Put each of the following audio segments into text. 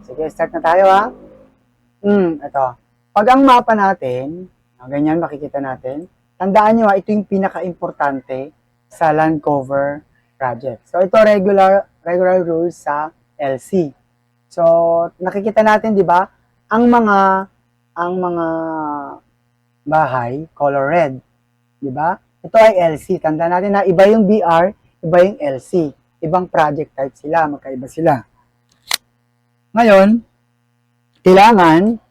Sige, start na tayo ha. Ito. Pag ang mapa natin, ganyan makikita natin, tandaan nyo ha, ito yung pinaka-importante sa land cover project. So, ito regular rules sa LC. So, nakikita natin, di ba, ang mga bahay, color red. Di ba? Ito ay LC. Tandaan natin na iba yung BR, iba yung LC. Ibang project type sila, magkaiba sila. Ngayon, kailangan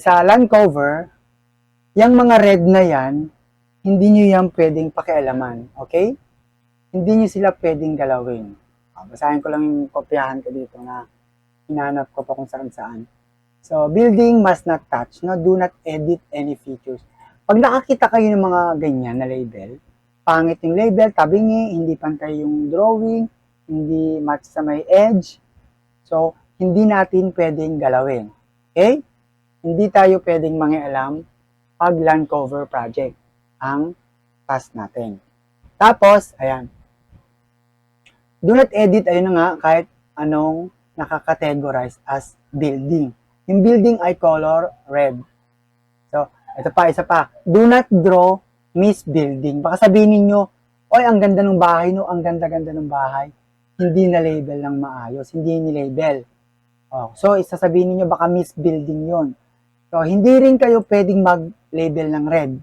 sa land cover, yung mga red na yan, hindi nyo yan pwedeng pakialaman. Okay? Hindi nyo sila pwedeng galawin. Basahin ko lang yung kopyahan ko dito na hinanap ko pa kung saan. So, building must not touch. No? Do not edit any features. Pag nakakita kayo ng mga ganyan na label, pangit yung label, tabingi, hindi pantay yung drawing, hindi match sa may edge. So, hindi natin pwedeng galawin. Okay? Hindi tayo pwedeng mangialam pag land cover project ang task natin. Tapos, ayan. Do not edit, ayun na nga, kahit anong nakakategorize as building. Yung building ay color red. So, isa pa. Do not draw miss building. Baka sabihin ninyo, oy, ang ganda ng bahay, no? Ang ganda-ganda ng bahay. Hindi na label ng maayos. Hindi ni-label. So, isasabihin niyo baka miss building yon. So, hindi rin kayo pwedeng mag-label ng red.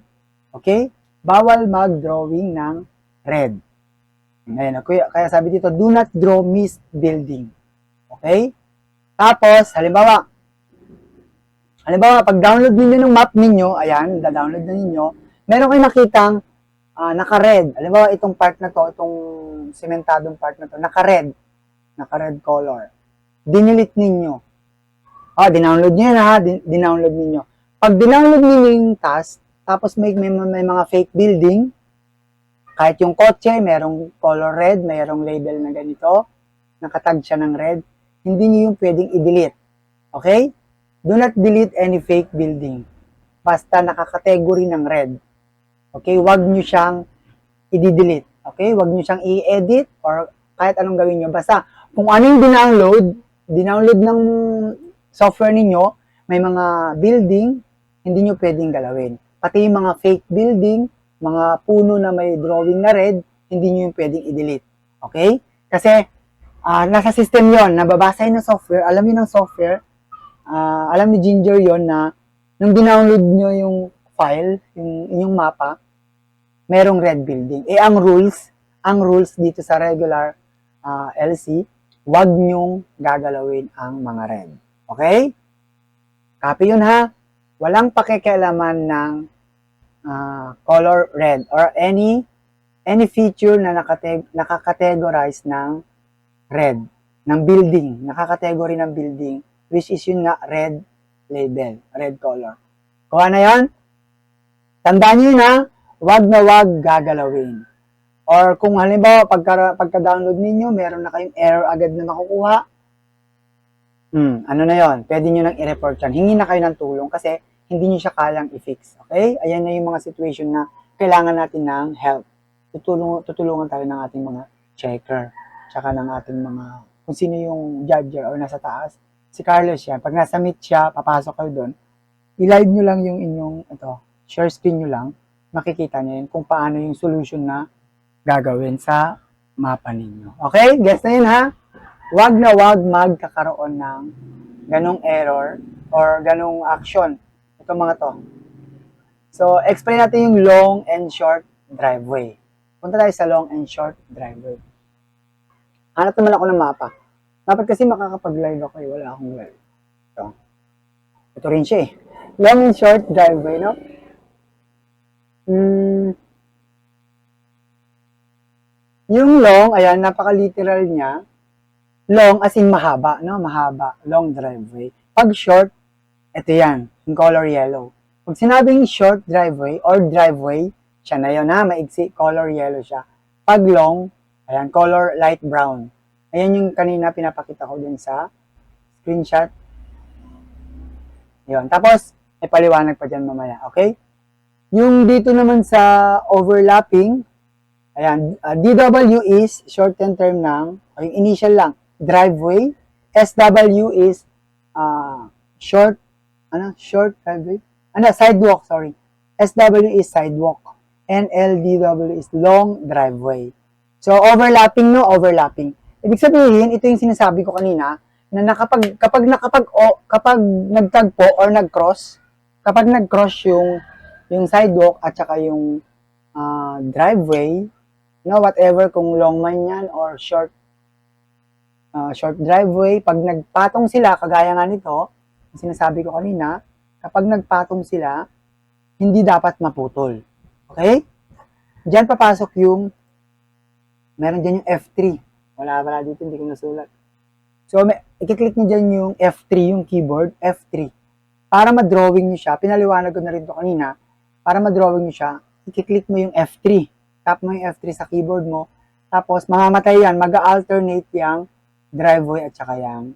Okay? Bawal mag-drawing ng red. Ngayon, kaya sabi dito, do not draw miss building. Okay? Tapos, halimbawa, pag-download niyo ng map niyo, ayan, da-download na niyo, meron kayo nakitang naka-red. Halimbawa, itong part na to, itong sementadong part na to, naka-red color. Dinilit ninyo. Dinownload niyo na ha, dinownload niyo. Pag dinownload niyo yung task, tapos may mga fake building, kahit yung kotse, merong color red, merong label na ganito, nakatag siya ng red, hindi niyo yung pwedeng i-delete. Okay? Do not delete any fake building. Basta nakakategory ng red. Okay? Huwag niyo siyang i-delete. Okay? Huwag niyo siyang i-edit or kahit anong gawin niyo. Basta kung ano yung dinownload ng software ninyo, may mga building, hindi nyo pwedeng galawin. Pati yung mga fake building, mga puno na may drawing na red, hindi nyo yung pwedeng i-delete. Okay? Kasi, nasa system yon, nababasa yun ng software, alam yun ng software, alam ni Ginger yon na nung dinownload nyo yung file, yung inyong mapa, merong red building. Ang rules dito sa regular LC, wag nyong gagalawin ang mga red. Okay? Copy yun ha. Walang pakikialaman ng color red or any feature na nakakategorize ng red, ng building, nakakategory ng building, which is yun nga, red label, red color. Kuha na yun? Tandaan nyo yun ha, wag na wag gagalawin. Or kung halimbawa, pagka-download ninyo, meron na kayong error agad na makukuha, ano na yon? Pwede nyo nang i-report yan. Hingi na kayo ng tulong kasi hindi nyo siya kayang i-fix. Okay? Ayan na yung mga situation na kailangan natin ng help. Tutulungan tayo ng ating mga checker. Tsaka ng ating mga, kung sino yung judger or nasa taas. Si Carlos yan. Pag nasa meet siya, papasok kayo doon. I-live nyo lang yung inyong, share screen nyo lang. Makikita nyo yun kung paano yung solution na gagawin sa mapa ninyo. Okay? Guess na yun ha? Wag na wag magkakaroon ng ganong error or ganong action. Ito mga to. So, explain natin yung long and short driveway. Punta tayo sa long and short driveway. Hanap naman ako ng mapa. Dapat kasi makakapag-live ako eh. Wala akong live. Ito rin siya eh. Long and short driveway, no? Yung long, ayan, napaka-literal niya. Long as in mahaba, no? Mahaba, long driveway. Pag short, ito yan, yung color yellow. Pag sinabing short driveway or driveway, siya na yun ha, maigsi, color yellow siya. Pag long, ayan, color light brown. Ayan yung kanina pinapakita ko dun sa screenshot. Yun. Tapos, may paliwanag pa dyan mamaya, okay? Yung dito naman sa overlapping, ayan, DW is shortened term ng, o yung initial lang, driveway, SW is short, short driveway? Sidewalk, sorry. SW is sidewalk. And LDW is long driveway. So, overlapping, no? Overlapping. Ibig sabihin, ito yung sinasabi ko kanina, na kapag nagtagpo or nag-cross, kapag nag-cross yung sidewalk at saka yung driveway, whatever, kung long man yan or short driveway, pag nagpatong sila, kagaya nga nito, sinasabi ko kanina, kapag nagpatong sila, hindi dapat maputol. Okay? Diyan papasok meron dyan yung F3. Wala dito, hindi ko nasulat. So, i-click nyo dyan yung F3, yung keyboard, F3. Para ma-drawing nyo siya, pinaliwanag ko na rin to kanina, para ma-drawing nyo siya, i-click mo yung F3. Tap mo yung F3 sa keyboard mo, tapos mamamatay yan, mag-alternate yung driveway at saka yung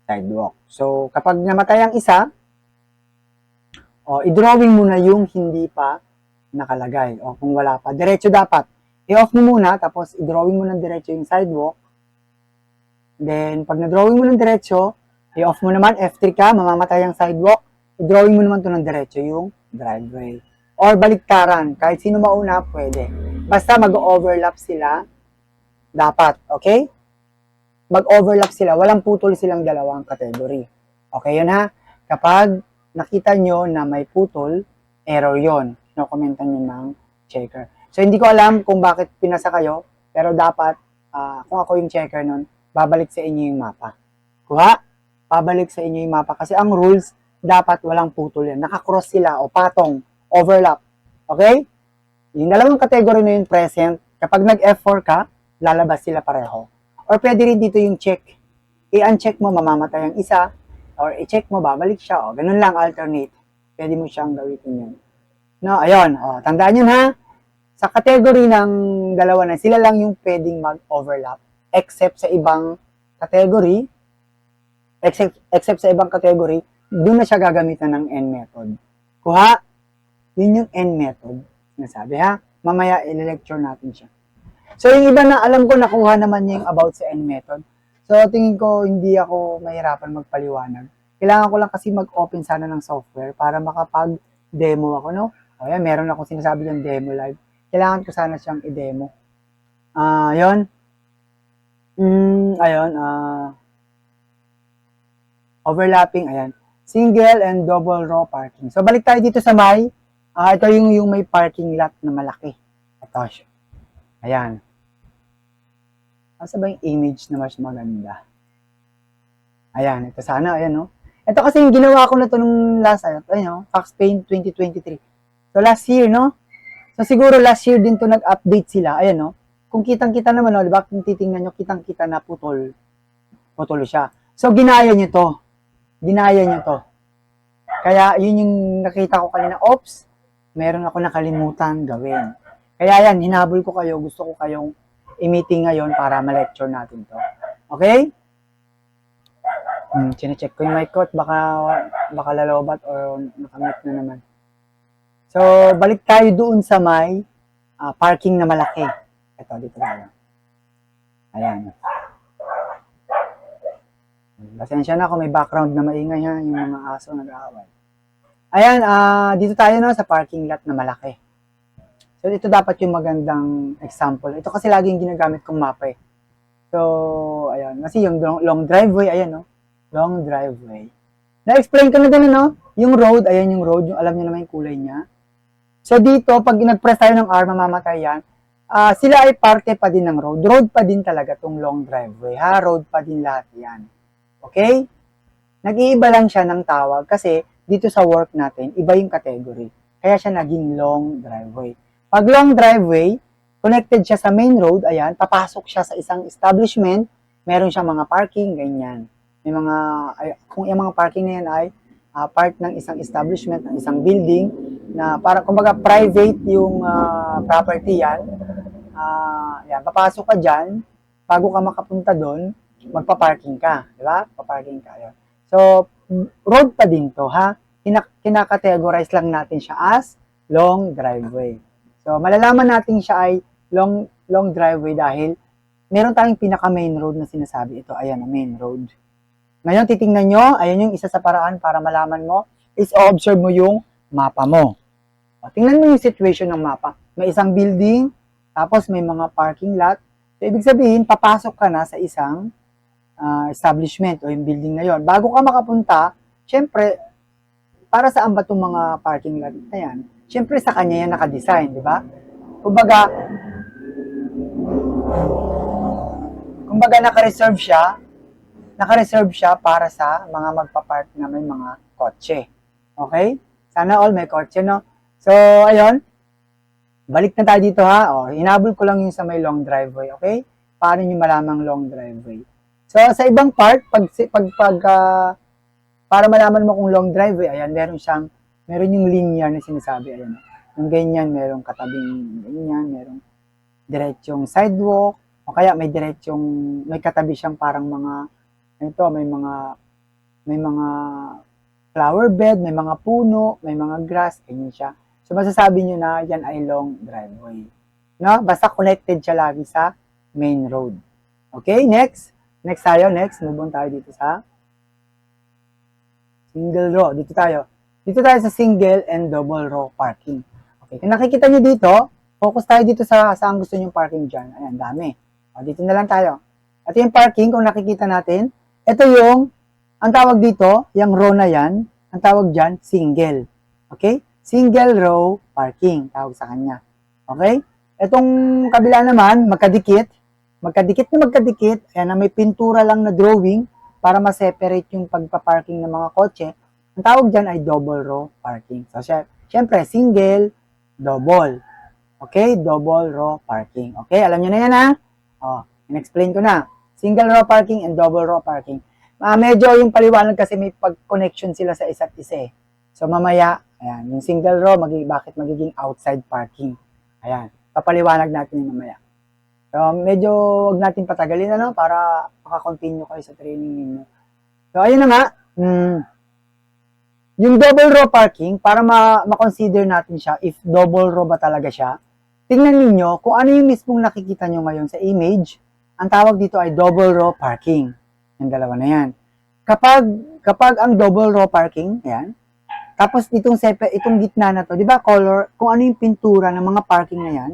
sidewalk. So, kapag namatay ang isa, i-drawing mo na yung hindi pa nakalagay. O kung wala pa, diretso dapat. I-off mo muna, tapos i-drawing mo ng diretso yung sidewalk. Then, pag na-drawing mo ng diretso, i-off mo naman, F3 ka, mamamatay ang sidewalk. I-drawing mo naman to ng diretso yung driveway. Or baliktaran, kahit sino mauna, pwede. Basta mag-overlap sila, dapat. Okay? Mag-overlap sila, walang putol silang dalawang category. Okay yun ha? Kapag nakita nyo na may putol, error yon. No-commentan nyo ng checker. So, hindi ko alam kung bakit pinasa kayo, pero dapat, kung ako yung checker nun, babalik sa inyo yung mapa. Kuha, babalik sa inyo yung mapa. Kasi ang rules, dapat walang putol yan. Nakakross sila o patong, overlap. Okay? Yung dalawang category na yun present, kapag nag-F4 ka, lalabas sila pareho. Or pwede rin dito yung check. I-uncheck mo, mamamatay ang isa, or i-check mo, babalik siya. O, ganun lang, alternate. Pwede mo siyang gawin yun. No, ayun. O, tandaan yun ha. Sa category ng dalawa na, sila lang yung pwedeng mag-overlap. Except sa ibang category, doon na siya gagamitan ng N method. Kuha, yun yung N method. Nasabi ha. Mamaya, i-lecture natin siya. So, yung iba na alam ko, nakuha naman niya yung about sa N method. So, tingin ko, hindi ako mahirapan magpaliwanag. Kailangan ko lang kasi mag-open sana ng software para makapag-demo ako, no? O yan, meron akong sinasabi yung demo live. Kailangan ko sana siyang i-demo. Yun. Overlapping, ayan. Single and double row parking. So, balik tayo dito sa ito yung may parking lot na malaki. Ito siya. Ayan. Asa ba yung image na mas maganda? Ayan, ito sana, ayan, no? Ito kasi yung ginawa ko na to nung last, Fax Paint 2023. So, last year, no? So, siguro last year din to nag-update sila, ayan, no? Kung kitang-kita naman, no, di ba? Kung titingnan nyo, kitang-kita na putol siya. So, ginaya nyo to. Kaya, yun yung nakita ko kanina, oops, meron ako nakalimutan gawin. Kaya yan, hinabol ko kayo, gusto ko kayong i-meeting ngayon para ma-lecture natin to. Okay? Chine-check ko yung mic ko, baka lalobat or nakamute na naman. So, balik tayo doon sa may parking na malaki. Ito, dito tayo. Ayan. Pasensya na kung may background na maingay ha, yung mga aso nag-aaway. Ayan, dito tayo no, sa parking lot na malaki. So, ito dapat yung magandang example. Ito kasi laging ginagamit kong mapa eh. So, ayan. Kasi yung long driveway, ayan no. Long driveway. Na-explain ko na din no. Yung road, ayan yung road. Yung alam niyo naman yung kulay niya. So, dito, pag nag-press tayo ng R, mamamatay yan. Sila ay parte pa din ng road. Road pa din talaga tong long driveway. Ha? Road pa din lahat yan. Okay? Nag-iiba lang siya ng tawag kasi dito sa work natin, iba yung category. Kaya siya naging long driveway. Pag long driveway, connected siya sa main road, ayan, papasok siya sa isang establishment, meron siyang mga parking, ganyan. May kung yung mga parking na yan ay part ng isang establishment, ng isang building, na para kumbaga private yung property yan. Yan, papasok ka dyan, bago ka makapunta doon, magpa-parking ka, di ba? Pa-parking ka, yun. So, road pa din to, ha? Kinakategorize lang natin siya as long driveway. So, malalaman natin siya ay long driveway dahil meron tayong pinaka-main road na sinasabi. Ito, ayan, main road. Ngayon, titingnan nyo, ayan yung isa sa paraan para malaman mo, is observe mo yung mapa mo. O, tingnan mo yung situation ng mapa. May isang building, tapos may mga parking lot. So, ibig sabihin, papasok ka na sa isang establishment o yung building na yon. Bago ka makapunta, syempre, para saan ba itong mga parking lot na yan? Syempre, sa kanya yan nakadesign, di ba? Kumbaga naka-reserve siya para sa mga magpa-park na may mga kotse. Okay? Sana all may kotse, no? So, ayun. Balik na tayo dito, ha? O, hinabol ko lang yung sa may long driveway, okay? Paano nyo malamang long driveway? So, sa ibang part, para malaman mo kung long driveway, ayan, meron yung linear na sinasabi, ayan. Yung ganyan, merong katabing ganyan, merong diretsong sidewalk, o kaya may katabi siyang parang may mga flower bed, may mga puno, may mga grass, ganyan siya. So, masasabi nyo na yan ay long driveway. No? Basta connected siya lagi sa main road. Okay, next. Next, move on tayo dito sa single row. Dito tayo sa single and double row parking. Okay, kung nakikita nyo dito, focus tayo dito sa saan gusto nyo parking dyan. Ayan, dami. O, dito na lang tayo. At yung parking, kung nakikita natin, ito ang tawag dito, yung row na yan, ang tawag dyan, single. Okay? Single row parking, tawag sa kanya. Okay? Itong kabila naman, magkadikit, ayan, na may pintura lang na drawing para ma-separate yung pagpa-parking ng mga kotse. Ang tawag dyan ay double row parking. So, syempre, single, double. Okay? Double row parking. Okay? Alam nyo na yan, ha? O, in-explain ko na. Single row parking and double row parking. Medyo yung paliwanag kasi may pag-connection sila sa isa't isa. So, mamaya, ayan, yung single row, bakit magiging outside parking? Ayan, papaliwanag natin yung mamaya. So, medyo wag natin patagalin, para makakontinue kayo sa training ninyo. So, ayun na nga, yung double row parking, para ma-consider natin siya, if double row ba talaga siya, tingnan niyo kung ano yung mismong nakikita nyo ngayon sa image. Ang tawag dito ay double row parking. Yung dalawa na yan. Kapag ang double row parking, ayan, tapos itong gitna na to, di ba color, kung ano yung pintura ng mga parking na yan,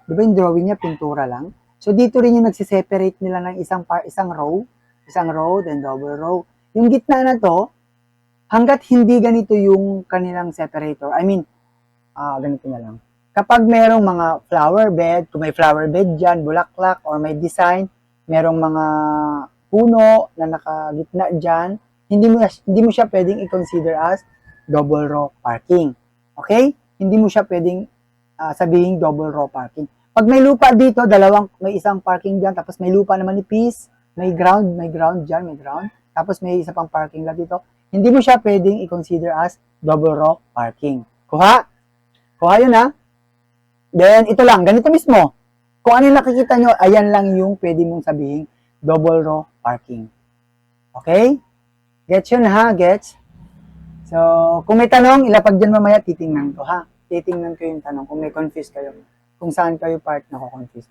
di ba yung drawing niya, pintura lang. So dito rin yung nagsiseparate nila ng isang row, then double row. Yung gitna na to, hanggat hindi ganito yung kanilang separator, ganito na lang. Kapag merong mga flower bed, kung may flower bed dyan, bulaklak, or may design, merong mga puno na nakagitna dyan, hindi mo siya pwedeng i-consider as double row parking. Okay? Hindi mo siya pwedeng sabihin double row parking. Pag may lupa dito, may isang parking dyan, tapos may lupa naman ni Peace, may ground dyan, tapos may isa pang parking lot dito, hindi mo siya pwedeng i-consider as double row parking. Kuha yun, ha? Then, ito lang, ganito mismo. Kung ano yung nakikita nyo, ayan lang yung pwede mong sabihin double row parking. Okay? Gets yun, ha? Gets? So, kung may tanong, ilapag dyan mamaya, titingnan ko, ha? Titingnan ko yung tanong kung may confuse kayo. Kung saan kayo park, confuse.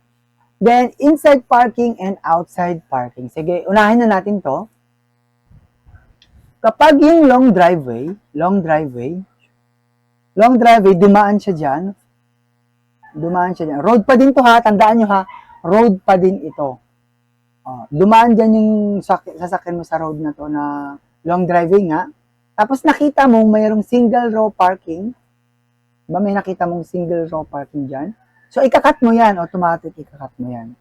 Then, inside parking and outside parking. Sige, unahin na natin to. Kapag yung long driveway, dumaan siya dyan. Road pa din to, ha? Tandaan nyo, ha? Road pa din ito. Dumaan dyan yung sasakyan mo sa road na to na long driveway nga. Tapos nakita mo mayroong single row parking. Diba may nakita mong single row parking dyan? So, ikakat mo yan. Automatic, ikakat mo yan.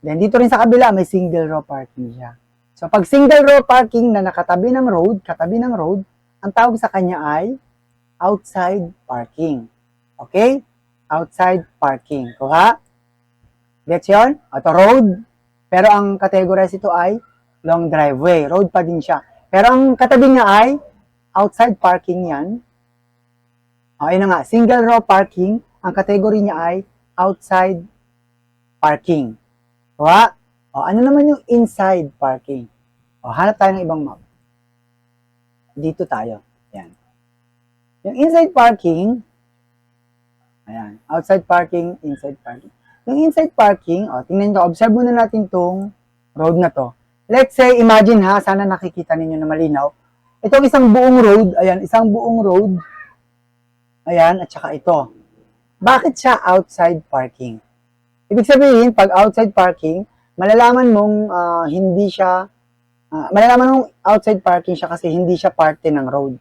Then, dito rin sa kabila, may single row parking siya. So, pag single row parking na katabi ng road, ang tawag sa kanya ay outside parking. Okay? Outside parking. Kuha? Gets yun? Ito, road. Pero ang categorize ito ay long driveway. Road pa din siya. Pero ang katabi niya ay outside parking yan. Okay na nga, single row parking, ang category niya ay outside parking. Kuha? Ano naman yung inside parking? Hanap tayo ng ibang map. Dito tayo. Yan. Yung inside parking, ayan, outside parking, inside parking. Yung inside parking, tingnan nyo, observe muna natin tong road na to. Let's say, imagine ha, sana nakikita ninyo na malinaw. Itong isang buong road, ayan, isang buong road, ayan, at saka ito. Bakit siya outside parking? Ibig sabihin, pag outside parking, malalaman mong malalaman mong outside parking siya kasi hindi siya parte ng road.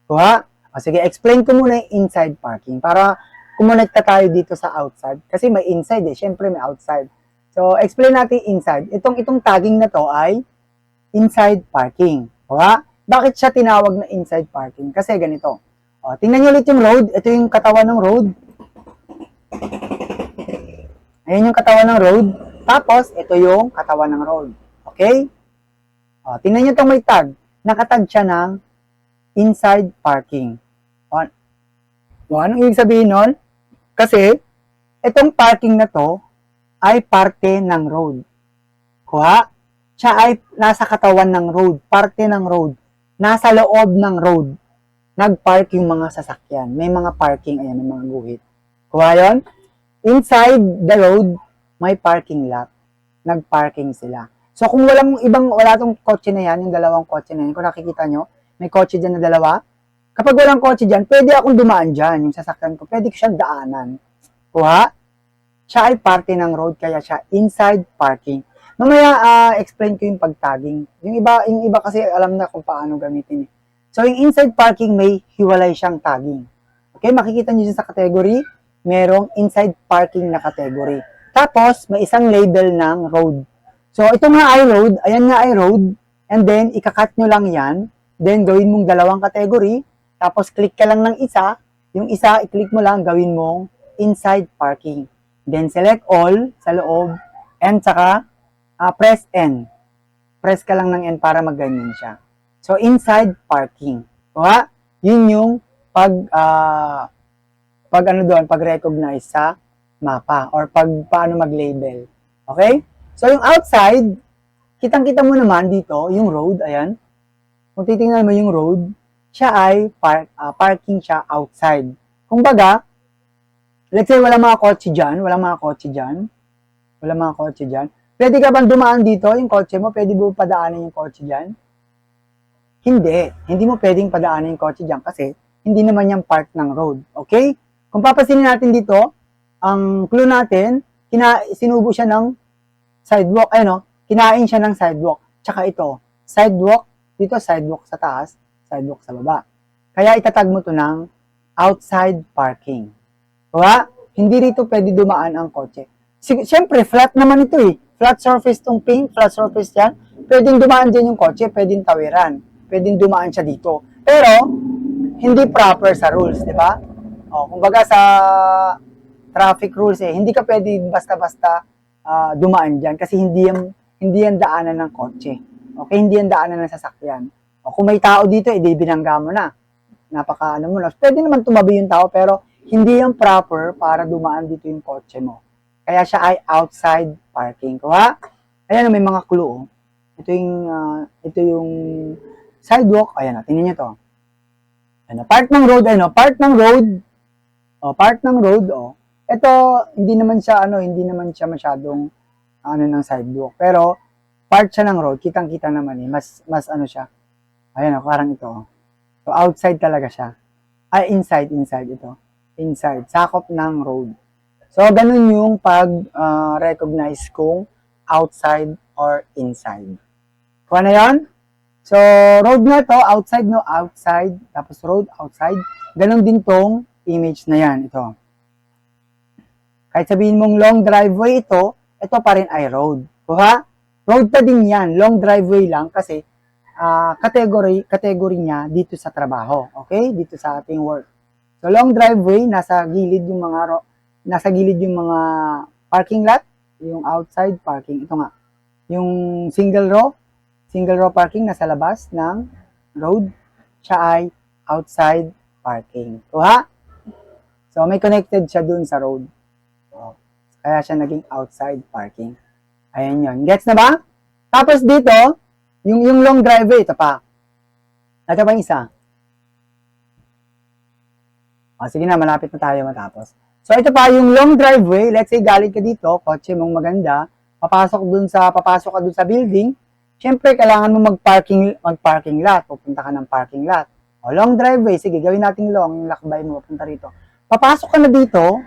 Kuha? Sige, explain ko muna yung inside parking para kumonekta tayo dito sa outside. Kasi may inside syempre may outside. So, explain natin inside. Itong tagging na to ay inside parking. Kuha? Bakit siya tinawag na inside parking? Kasi ganito. Tingnan nyo ulit yung road. Ito yung katawan ng road. Ayan yung katawan ng road. Tapos, ito yung katawan ng road. Okay? Tingnan nyo itong may tag. Nakatag siya ng inside parking. Anong ibig sabihin nun? Kasi, itong parking na to ay parte ng road. Kuha? Siya ay nasa katawan ng road. Parte ng road. Nasa loob ng road. Nag-park yung mga sasakyan. May mga parking, ayan, may mga guhit. Kuha yun? Inside the road, may parking lot. Nag-parking sila. So, kung wala tong kotse na yan, yung dalawang kotse na yan, kung nakikita nyo, may kotse dyan na dalawa. Kapag walang kotse dyan, pwede akong dumaan dyan, yung sasakyan ko. Pwede ko siyang daanan. Kuha? Siya ay parte ng road, kaya siya inside parking. Mamaya, explain ko yung pag-tagging. Yung iba kasi alam na kung paano gamitin. So, yung inside parking, may hiwalay siyang tagging. Okay, makikita nyo dyan sa category, merong inside parking na category. Tapos, may isang label ng road. So, ito nga ay road, ayan nga ay road, and then, ikakat nyo lang yan, then, gawin mong dalawang category, tapos, click ka lang ng isa, yung isa, i-click mo lang, gawin mong inside parking. Then, select all sa loob, and saka, press N. Press ka lang ng N para magganyan siya. So, inside parking. Diba? Yun yung pag-recognize sa mapa or paano mag-label. Okay? So, yung outside, kitang-kita mo naman dito, yung road, ayan. Kung titingnan mo yung road, siya ay parking siya outside. Kung baga, let's say walang mga kotse dyan. Pwede ka bang dumaan dito, yung kotse mo? Pwede mo padaanin yung kotse dyan? Hindi mo pwedeng padaanin yung kotse dyan kasi hindi naman yung part ng road. Okay? Kung papasinin natin dito, ang clue natin, sinubo siya ng sidewalk, kinain siya ng sidewalk. Tsaka ito, sidewalk, dito sidewalk sa taas, sidewalk sa baba. Kaya itatag mo to ng outside parking. Diba? Hindi rito pwede dumaan ang kotse. Siyempre, flat naman ito eh. Flat surface tong pink, flat surface yan. Pwedeng dumaan dyan yung kotse, pwedeng tawiran. Pwedeng dumaan siya dito. Pero, hindi proper sa rules, di ba? Kumbaga sa traffic rules hindi ka pwedeng basta-basta dumaan dyan kasi hindi yan daanan ng kotse. Okay, hindi yan daanan ng sasakyan. Kung may tao dito, binangga mo na. Mo na. Pwede naman tumabi yung tao, pero hindi yan proper para dumaan dito yung kotse mo. Kaya siya ay outside parking. Kuha? Ayan, may mga clue. Ito yung sidewalk. Ayan, tingnan nyo to. Part ng road. Ito, hindi naman siya masyadong ng sidewalk. Pero, part siya ng road. Kitang-kita naman Mas siya. Ayan, parang ito. So, outside talaga siya. Inside ito. Inside. Sakop ng road. So, ganun yung pag-recognize kung outside or inside. Kuha na yan? So, road na to, outside. Tapos road, outside. Ganun din tong image na yan. Ito. Kahit sabihin mong long driveway ito pa rin ay road. Kuha? Road pa din yan. Long driveway lang kasi category niya dito sa trabaho. Okay? Dito sa ating work. So, long driveway, nasa gilid yung mga parking lot, yung outside parking. Ito nga. Yung single row parking nasa labas ng road, siya ay outside parking. Kuha? So, may connected siya dun sa road. Kaya siya naging outside parking. Ayan yun. Gets na ba? Tapos dito, yung long driveway, ito pa. Ito pa isa. Sige na, malapit na tayo matapos. So, ito pa yung long driveway. Let's say, galing ka dito, kotse mong maganda, papasok ka dun sa building. Siyempre, kailangan mo mag-parking lot. Pupunta ka ng parking lot. O, long driveway. Sige, gawin natin long, yung lakbay mo, punta rito. Papasok ka na dito,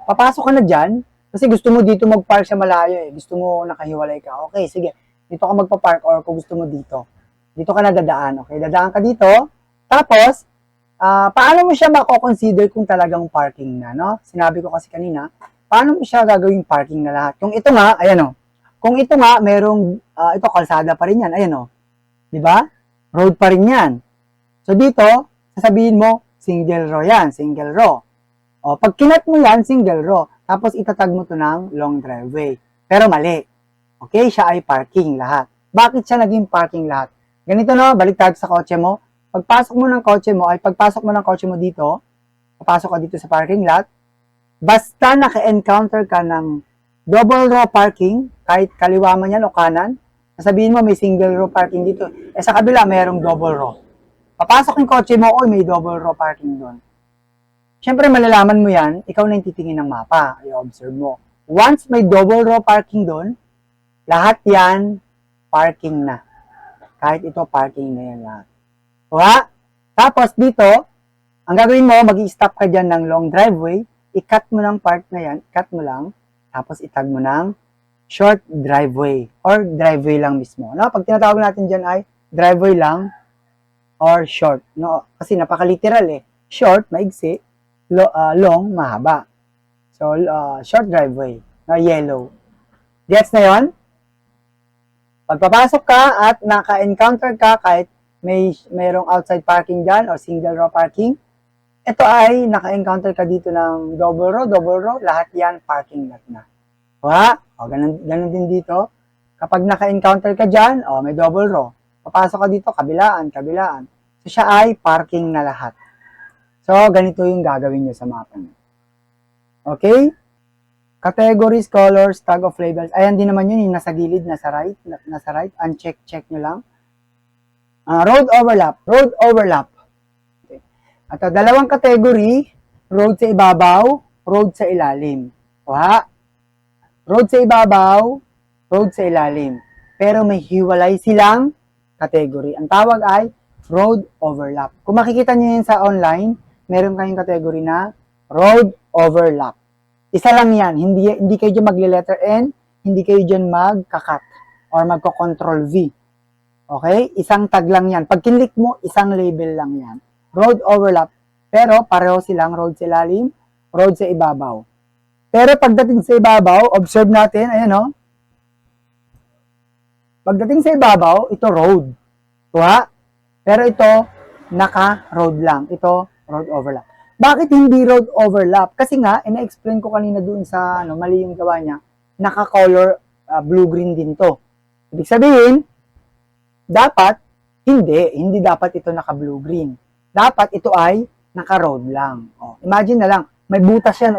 papasok ka na dyan, kasi gusto mo dito mag-park sa malayo eh. Gusto mo nakahiwalay ka. Okay, sige. Dito ka magpa-park or kung gusto mo dito. Dito ka na dadaan. Okay, dadaan ka dito. Tapos, paano mo siya mako-consider kung talagang parking na, no? Sinabi ko kasi kanina, paano mo siya gagawing parking na lahat? Kung ito nga, ayan o. Kung ito nga, merong, ito kalsada pa rin yan. Ayan o. Di ba? Road pa rin yan. So dito, sasabihin mo, single row yan, single row. O, pag kinat mo yan, single row. Tapos itatag mo to ng long driveway. Pero mali. Okay, siya ay parking lahat. Bakit siya naging parking lahat? Ganito no, balik tayo sa kotse mo. Pagpasok mo ng kotse mo dito, papasok ka dito sa parking lot, basta naka-encounter ka ng double row parking, kahit kaliwa man yan o kanan, sasabihin mo may single row parking dito. Eh sa kabila, mayroong double row. Papasok yung kotse mo, oy, may double row parking doon. Siyempre, malalaman mo yan, ikaw na yung titingin ng mapa, i-observe mo. Once may double row parking doon, lahat yan, parking na. Kahit ito, parking na yan lahat. Diba? Tapos dito, ang gagawin mo, mag-i-stop ka dyan ng long driveway, i-cut mo ng part na yan, cut mo lang, tapos itag mo ng short driveway or driveway lang mismo. No? Pag tinatawag natin dyan ay driveway lang or short. No? Kasi napaka-literal eh. Short, maigsi, long, mahaba. So, short driveway, na yellow. Gets na yon? Pagpapasok ka at naka-encounter ka kahit mayroong outside parking dyan o single row parking, ito ay naka-encounter ka dito ng double row, lahat yan parking lot na. O, ganun din dito. Kapag naka-encounter ka dyan, o, may double row. Papasok ka dito, kabilaan. So, siya ay parking na lahat. So, ganito yung gagawin nyo sa mapa. Okay? Categories, colors, tag of labels. Ayan din naman yun, yung nasa gilid, nasa right. Uncheck nyo lang. Road overlap. Okay. At dalawang category, road sa ibabaw, road sa ilalim. Road sa ibabaw, road sa ilalim. Pero may hiwalay silang category. Ang tawag ay road overlap. Kung makikita nyo yun sa online, meron kayong category na road overlap. Isa lang yan. Hindi kayo dyan magle-letter N, hindi kayo dyan magka-cut or magko-control V. Okay? Isang tag lang yan. Pag kinlik mo, isang label lang yan. Road overlap. Pero pareho silang road sa ilalim, road sa ibabaw. Pero pagdating sa ibabaw, observe natin, ayan o. Pagdating sa ibabaw, ito road. Pero ito, naka-road lang. Ito, road overlap. Bakit hindi road overlap? Kasi nga, ina-explain ko kanina doon sa mali yung gawa niya, naka-color blue-green din to. Ibig sabihin, dapat, hindi dapat ito naka-blue-green. Dapat ito ay naka-road lang. Imagine na lang, may butas yan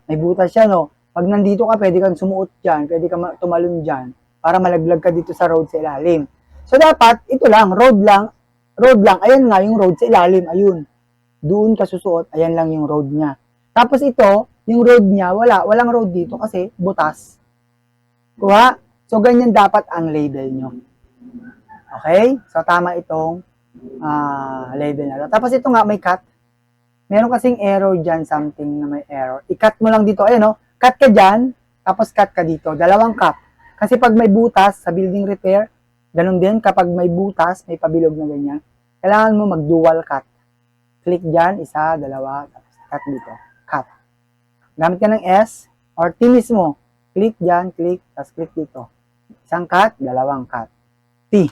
may butas yan Pag nandito ka, pwede kang sumuot dyan, pwede kang tumalon dyan, para malaglag ka dito sa road sa ilalim. So dapat, ito lang, road lang, ayan nga yung road sa ilalim, ayun. Doon ka susuot, ayan lang yung road niya. Tapos ito, yung road niya, walang road dito kasi butas. So ganyan dapat ang label nyo. Okay? So tama itong label na. Tapos ito nga, may cut. Meron kasing error dyan, something na may error. I-cut mo lang dito, ayan cut ka dyan, tapos cut ka dito. Dalawang cut. Kasi pag may butas sa building repair, ganun din, kapag may butas, may pabilog na ganyan, kailangan mo mag-dual cut. Click dyan, isa, dalawa, tapos cut dito. Cut. Gamit ka ng S, or T mismo. Click dyan, click, tapos click dito. Isang cut, dalawang cut. T.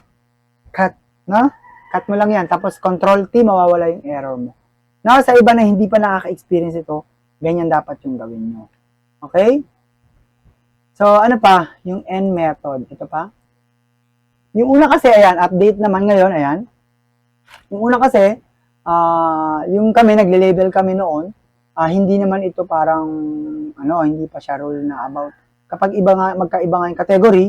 Cut. No? Cut mo lang yan. Tapos Control T, mawawala yung error mo. Now, sa iba na hindi pa nakaka-experience ito, ganyan dapat yung gawin nyo. Okay? So, ano pa? Yung N method. Ito pa. Yung una kasi, ayan, update naman ngayon, ayan. Yung una kasi, yung kami, nagle-label kami noon, hindi naman ito parang, hindi pa siya rule na about. Kapag magkaiba nga yung category,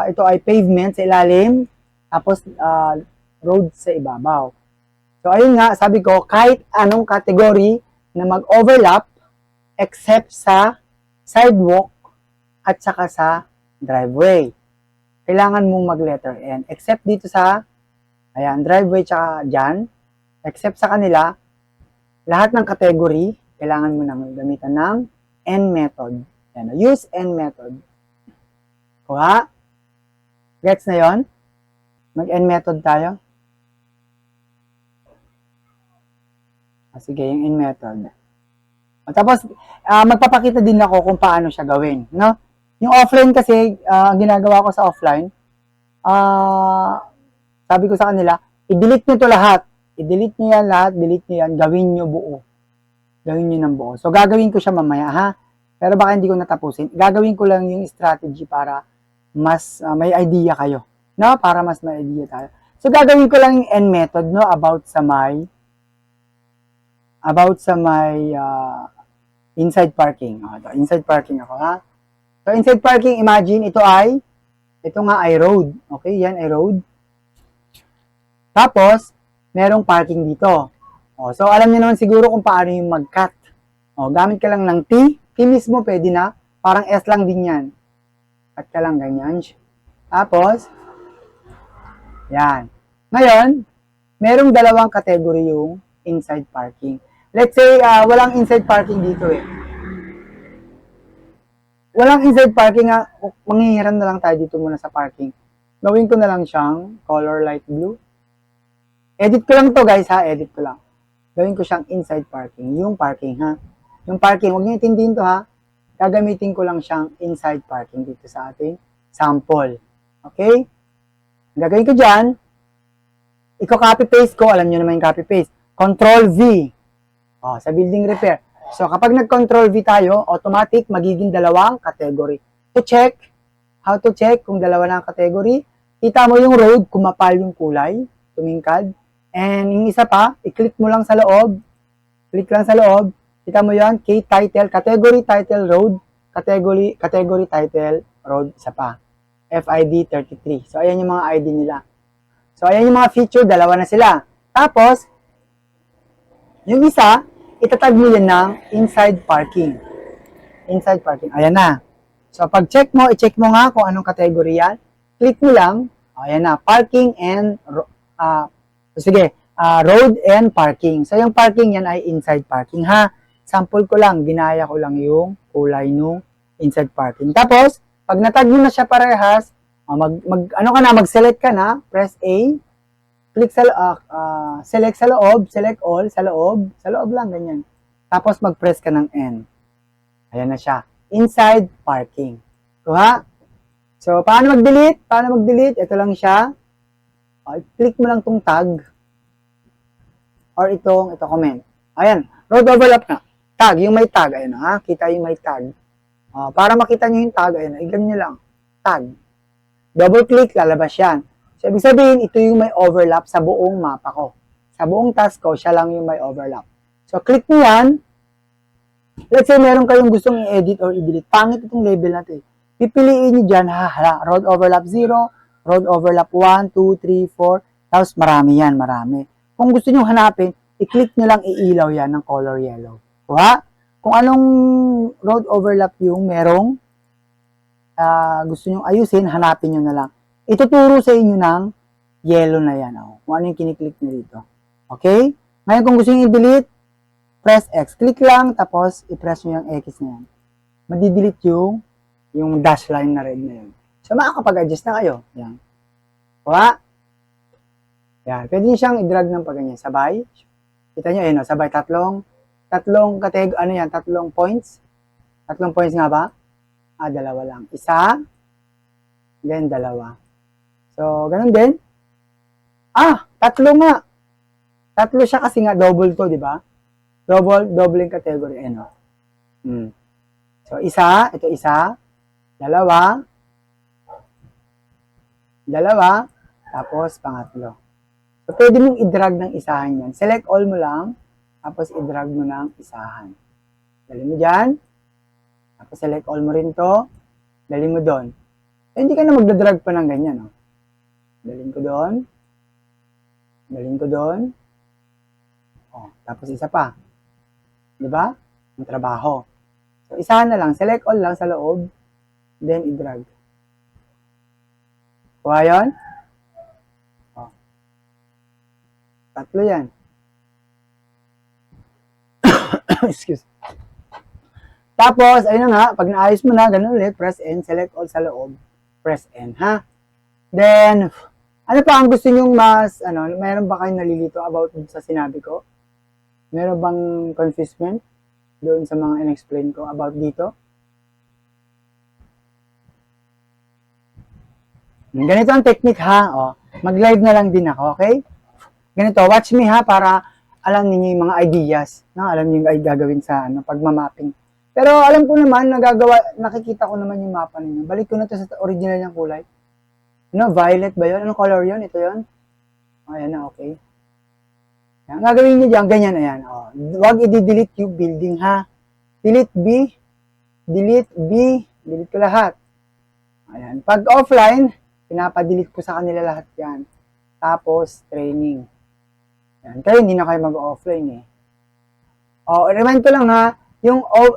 ito ay pavement sa ilalim, tapos road sa ibabaw. So, ayun nga, sabi ko, kahit anong category na mag-overlap except sa sidewalk at saka sa driveway. Kailangan mong mag-letter N. Except dito sa, ayan, driveway tsaka dyan, except sa kanila, lahat ng category, kailangan mo nang gamitan ng N method. Ayan, use N method. Kuha? Gets na yon? Mag-N method tayo. Sige, yung N method. Tapos, magpapakita din ako kung paano siya gawin. No? Yung offline kasi, ang ginagawa ko sa offline, sabi ko sa kanila, i-delete nyo to lahat. I-delete nyo yan lahat, delete nyo yan, gawin nyo buo. Gawin nyo ng buo. So, gagawin ko siya mamaya, ha? Pero baka hindi ko natapusin. Gagawin ko lang yung strategy para mas may idea kayo. No? Para mas may idea tayo. So, gagawin ko lang yung N method, no? About sa my inside parking. Inside parking ako, ha? So, inside parking, imagine, ito nga ay road. Okay, yan ay road. Tapos, merong parking dito. So, alam niyo naman siguro kung paano yung mag-cut. Gamit ka lang ng T. T mismo, pwede na. Parang S lang din yan. Cut ka lang, ganyan. Tapos, yan. Ngayon, merong dalawang category yung inside parking. Let's say, walang inside parking dito eh. Walang inside parking nga, manghihiram na lang tayo dito muna sa parking. Gawin ko na lang siyang color light blue. Edit ko lang to guys ha, edit ko lang. Gawin ko siyang inside parking, yung parking ha. Yung parking, huwag niyo intindihin to ha. Gagamitin ko lang siyang inside parking dito sa ating sample. Okay? Gagawin ko dyan, i-copy paste ko, alam niyo naman yung copy paste. Control V. Sa building repair. So, kapag nag-control V tayo, automatic magiging dalawang category. To check, how to check kung dalawa na ang category, kita mo yung road, kumapal yung kulay, tumingkad. And yung isa pa, i-click mo lang sa loob. Click lang sa loob. Kita mo yan, K-title, category title road, category title road, isa pa. FID 33. So, ayan yung mga ID nila. So, ayan yung mga feature, dalawa na sila. Tapos, yung isa, itatag mo yan ng inside parking. Inside parking. Ayan na. So, pag check mo, i-check mo nga kung anong category yan. Click mo lang. Ayan na. Parking and, road and parking. So, yung parking yan ay inside parking, ha? Sample ko lang. Ginaya ko lang yung kulay nung inside parking. Tapos, pag natag mo na siya parehas, mag-select ka na. Press A. Click sa, select sa loob, select all, sa loob lang, ganyan. Tapos mag-press ka ng N. Ayan na siya. Inside parking. Kuha? So, paano mag-delete? Ito lang siya. Click mo lang tong tag. Or ito comment. Ayan, road overlap na. Tag, yung may tag, ayan ha. Kita yung may tag. Para makita nyo yung tag, ayan, i-gan nyo lang. Tag. Double click, lalabas yan. So, ibig sabihin, ito yung may overlap sa buong mapa ko. Sa buong task ko, siya lang yung may overlap. So, click nyo yan. Let's say, meron kayong gustong i-edit or i-delete. Pangit itong label natin. Pipiliin nyo dyan, road overlap 0, road overlap 1, 2, 3, 4. Tapos, marami yan, marami. Kung gusto nyo hanapin, i-click nyo lang iilaw yan ng color yellow. Kuha? Kung anong road overlap yung merong gusto nyo ayusin, hanapin nyo na lang. Ituturo sa inyo ng yellow na yan. Kung ano yung kiniklik nyo dito. Okay? Ngayon, kung gusto nyo i-delete, press X. Click lang, tapos i-press nyo yung X na yan. Madi-delete yung dash line na red na yun. So, makakapag-adjust na kayo. Yan. Kuha? Yan. Pwede nyo siyang i-drag ng pag-ganyan. Sabay. Kita nyo, ayun, sabay. Tatlong points. Tatlong points nga ba? Dalawa lang. Isa, then dalawa. So, ganun din. Tatlo nga. Tatlo siya kasi nga double to, di ba? Double yung category. Ano? So, ito isa, dalawa, tapos pangatlo. So, pwede mong i-drag ng isahan yan. Select all mo lang, tapos i-drag mo ng isahan. Dali mo dyan. Tapos select all mo rin to. Dali mo doon. Hindi ka na magdadrag pa ng ganyan. Dalhin ko doon. O, tapos isa pa. Di ba? Ang trabaho. So, isahan na lang. Select all lang sa loob. Then, i-drag. Kuha yun? O. Tatlo yan. Excuse. Tapos, ayun na nga. Pag naayos mo na, ganun ulit. Press N. Select all sa loob. Press N, ha? Then, ano pa ang gusto nyong mas, mayroon ba kayong nalilito about sa sinabi ko? Meron bang confusement doon sa mga in-explain ko about dito? Ganito ang technique ha. O, mag-live na lang din ako, okay? Ganito, watch me ha para alam niyo yung mga ideas. No? Alam niyo yung ay gagawin sa pagmamapping. Pero alam ko naman, nakikita ko naman yung mapa ninyo. Balik ko na to sa original niyang kulay. Violet ba yun? Anong color yun? Ito yun? Ayan na, okay. Ang gagawin nyo dyan, ganyan, ayan. Huwag i-delete yung building, ha? Delete B, delete B, delete ko lahat. Ayan. Pag offline, pinapadelete ko sa kanila lahat yan. Tapos, training. Ayan. Kayo, hindi na kayo mag-offline, eh. Remind ko lang, ha?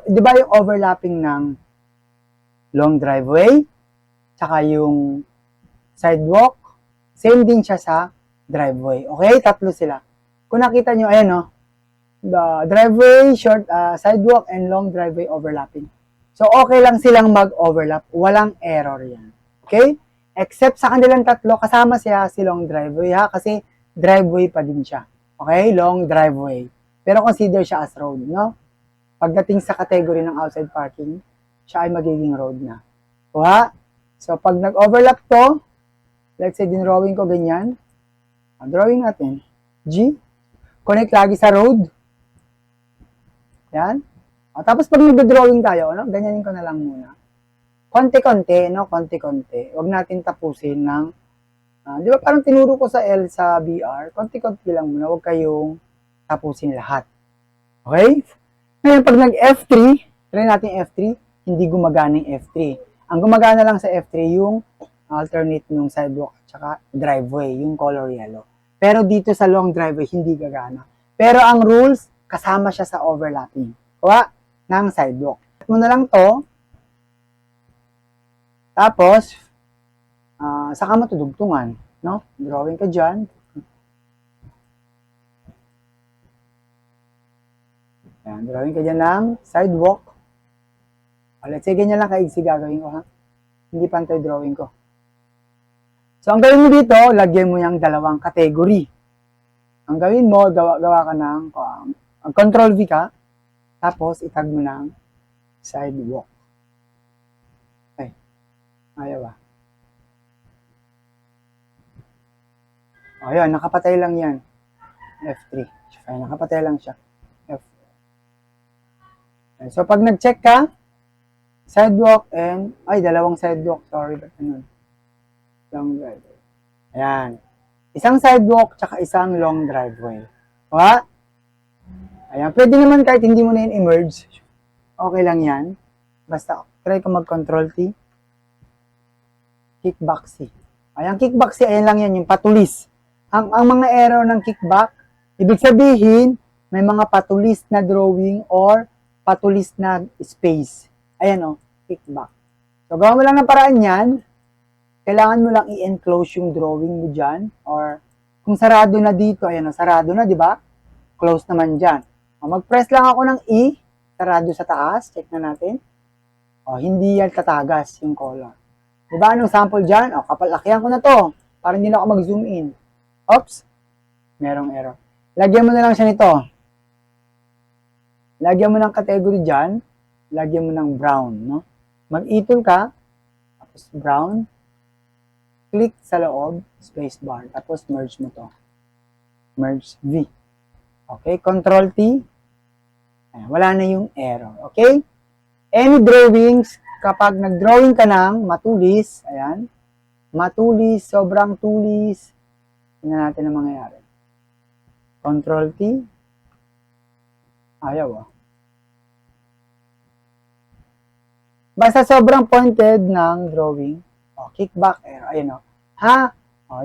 Di ba yung overlapping ng long driveway, tsaka yung sidewalk, same din siya sa driveway. Okay? Tatlo sila. Kung nakita nyo, ayan no, the driveway, short, sidewalk, and long driveway overlapping. So, okay lang silang mag-overlap. Walang error yan. Okay? Except sa kanilang tatlo, kasama siya si long driveway ha, kasi driveway pa din siya. Okay? Long driveway. Pero consider siya as road, no? Pagdating sa category ng outside parking, siya ay magiging road na. Kuha? So, pag nag-overlap to, let's say, dinrawing ko ganyan. Drawing natin. G. Connect lagi sa road. Yan. Tapos pag nag-drawing tayo, ganyanin ko na lang muna. Konti-konti, konti-konti. Huwag natin tapusin ng, di ba parang tinuro ko sa L sa BR, konti-konti lang muna. Huwag kayong tapusin lahat. Okay? Ngayon, pag nag-F3, try natin F3, hindi gumagana yung F3. Ang gumagana lang sa F3, yung alternate ng sidewalk at saka driveway, yung color yellow. Pero dito sa long driveway, hindi gagana. Pero ang rules, kasama siya sa overlapping. Kuha ng sidewalk. At mo na lang to. Tapos, saka matudugtungan. No? Drawing ka dyan. Ayan, drawing ka dyan ng sidewalk. Let's say, ganyan lang kaigsi gagawin ko, ha? Hindi pantay drawing ko. So, ang gawin mo dito, lagyan mo yung dalawang category. Ang gawin mo, gawa ka ng control V ka, tapos itag mo ng sidewalk. Okay. Ayaw ah. Ayan, nakapatay lang yan. F3. Ayan, nakapatay lang siya. F. Okay. So, pag nag-check ka, sidewalk and, dalawang sidewalk. Sorry, ba't ganun? Long driveway. Ayan. Isang sidewalk, tsaka isang long driveway. Ha? Ayan. Pwede naman kahit hindi mo na in-emerge. Okay lang yan. Basta, try ko mag-control T. Kickback C. Ayan, kickback C, ayan lang yan, yung patulis. Ang mga error ng kickback, ibig sabihin, may mga patulis na drawing or patulis na space. Ayan o, kickback. So, gawa mo lang ng paraan yan. Kailangan mo lang i-enclose yung drawing mo dyan. Or, kung sarado na dito, ayan o, sarado na, di ba? Close naman dyan. Mag-press lang ako ng E, sarado sa taas. Check na natin. Hindi yan tatagas yung color. Di ba? Anong sample dyan? Kapalakihan ko na to. Para hindi na ako mag-zoom in. Oops. Merong error. Lagyan mo na lang siya nito. Lagyan mo ng category dyan. Lagyan mo ng brown, no? Mag-itol ka. Tapos brown. Click sa loob, spacebar, tapos merge mo to. Merge V. Okay, Control T. Ayan, wala na yung error. Okay? Any drawings, kapag nag-drawing ka ng matulis, ayan, matulis, sobrang tulis, tingnan natin ang mangyayari. Control T. Ayaw ah. Basta sobrang pointed ng drawing, kickback error, ayun o.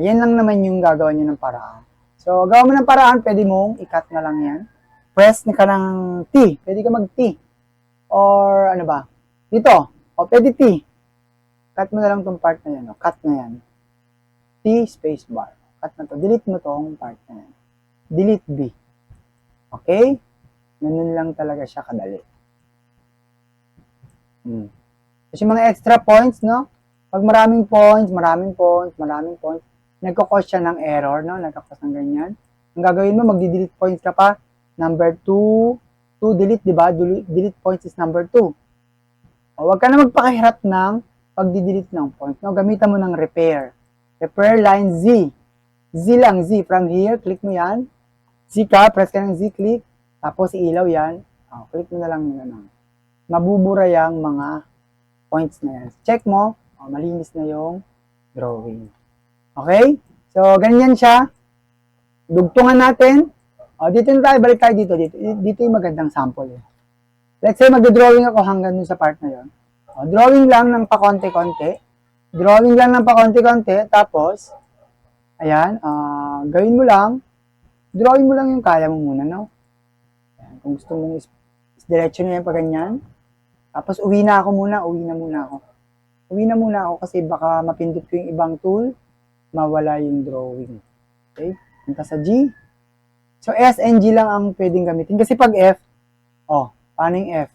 Yan lang naman yung gagawin nyo ng paraan. So, gawa mo ng paraan, pwede mong i-cut na lang yan. Press na ka ng T. Pwede ka mag-T. Or, ano ba? Dito. O, pwede T. Cut mo na lang tong part na yan. O, cut na yan. T, space bar. Cut na to. Delete mo tong part na yan. Delete B. Okay? Ganun lang talaga siya kadali. Kasi mga extra points, no? Pag maraming points, nagkakos siya ng error, no? Nagkakos ng ganyan. Ang gagawin mo, magdi-delete points ka pa. Number 2, delete, di ba? Delete points is number 2. O, huwag ka na magpakahirap ng pagdi-delete ng points, no? Gamitan mo ng repair. Repair line Z. Z lang, Z. From here, click mo yan. Z ka, press ka ng Z, click. Tapos, ilaw yan. O, click mo na lang yun. Mabubura yung mga points na yan. Check mo, malinis na yung drawing. Okay? So, ganyan siya. Dugtungan natin. Dito na tayo, balik tayo dito. Dito yung magandang sample. Let's say, mag-drawing ako hanggang dun sa part na yun. Drawing lang ng pakonti-konti. Tapos, ayan, gawin mo lang. Drawing mo lang yung kaya mo muna, no? Ayan, kung gusto mong is-diretso na yan pa ganyan. Tapos, uwi na muna ako kasi baka mapindot ko yung ibang tool, mawala yung drawing. Okay? Punta sa G. So, S and G lang ang pwedeng gamitin. Kasi pag F, paano yung F?